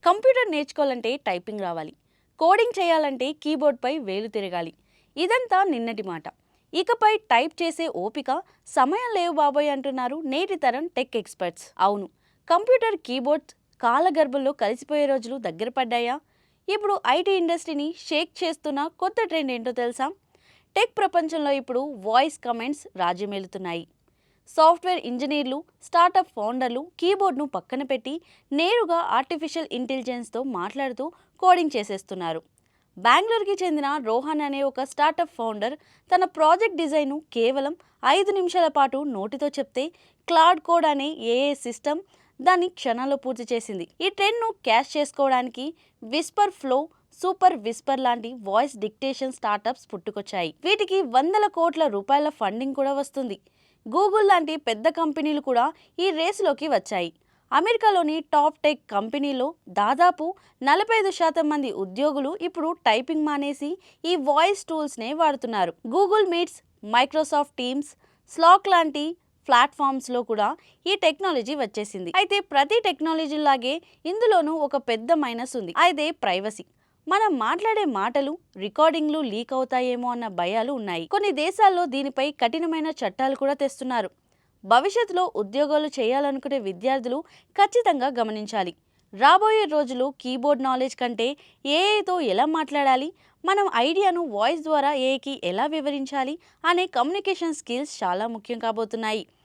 Computer నేర్చుకోవాలంటే typing రావాలి, coding చేయాలంటే కీబోర్డ్పై వేలు తిరగాలి. ఇదంతా నిన్నటి మాట. ఇకపై టైప్ చేసే ఓపిక, సమయం లేవు బాబోయ్ అంటున్నారు నేటి తరం టెక్ ఎక్స్పర్ట్స్. అవును, కంప్యూటర్ కీబోర్డ్ కాలగర్భంలో కలిసిపోయే రోజులు దగ్గర పడ్డాయా? ఇప్పుడు ఐటీ ఇండస్ట్రీని షేక్ చేస్తున్న కొత్త ట్రెండ్ ఏంటో తెలుసా? టెక్ ప్రపంచంలో ఇప్పుడు వాయిస్ కమెంట్స్ రాజ్యమేలుతున్నాయి. సాఫ్ట్వేర్ ఇంజనీర్లు, స్టార్టప్ ఫౌండర్లు కీబోర్డ్ను పక్కన పెట్టి నేరుగా ఆర్టిఫిషియల్ ఇంటెలిజెన్స్తో మాట్లాడుతూ కోడింగ్ చేసేస్తున్నారు. బెంగళూరుకి చెందిన రోహన్ అనే ఒక స్టార్టప్ ఫౌండర్ తన ప్రాజెక్ట్ డిజైన్ను కేవలం 5 నిమిషాల పాటు నోటితో చెప్తే క్లాడ్ కోడ్ అనే ఏఏ సిస్టమ్ దాన్ని క్షణాల్లో పూర్తి చేసింది. ఈ ట్రెండ్ను క్యాష్ చేసుకోవడానికి విస్పర్ ఫ్లో, సూపర్ విస్పర్ లాంటి వాయిస్ డిక్టేషన్ స్టార్టప్స్ పుట్టుకొచ్చాయి. వీటికి వందల కోట్ల రూపాయల ఫండింగ్ కూడా వస్తుంది. గూగుల్ లాంటి పెద్ద కంపెనీలు కూడా ఈ రేసులోకి వచ్చాయి. అమెరికాలోని టాప్ టెక్ కంపెనీలో దాదాపు 45% మంది ఉద్యోగులు ఇప్పుడు టైపింగ్ మానేసి ఈ వాయిస్ టూల్స్నే వాడుతున్నారు. Google Meets, Microsoft Teams, Slack లాంటి ప్లాట్ఫామ్స్లో కూడా ఈ టెక్నాలజీ వచ్చేసింది. అయితే ప్రతి టెక్నాలజీ లాగే ఇందులోనూ ఒక పెద్ద మైనస్ ఉంది. అదే ప్రైవసీ. మనం మాట్లాడే మాటలు, రికార్డింగ్లు లీక్ అవుతాయేమో అన్న భయాలు ఉన్నాయి. కొన్ని దేశాల్లో దీనిపై కఠినమైన చట్టాలు కూడా తెస్తున్నారు. భవిష్యత్తులో ఉద్యోగాలు చేయాలనుకునే విద్యార్థులు ఖచ్చితంగా గమనించాలి. రాబోయే రోజులు కీబోర్డ్ నాలెడ్జ్ కంటే ఏఐతో ఎలా మాట్లాడాలి, మనం ఐడియాను వాయిస్ ద్వారా ఏఐకి ఎలా వివరించాలి అనే కమ్యూనికేషన్ స్కిల్స్ చాలా ముఖ్యం కాబోతున్నాయి.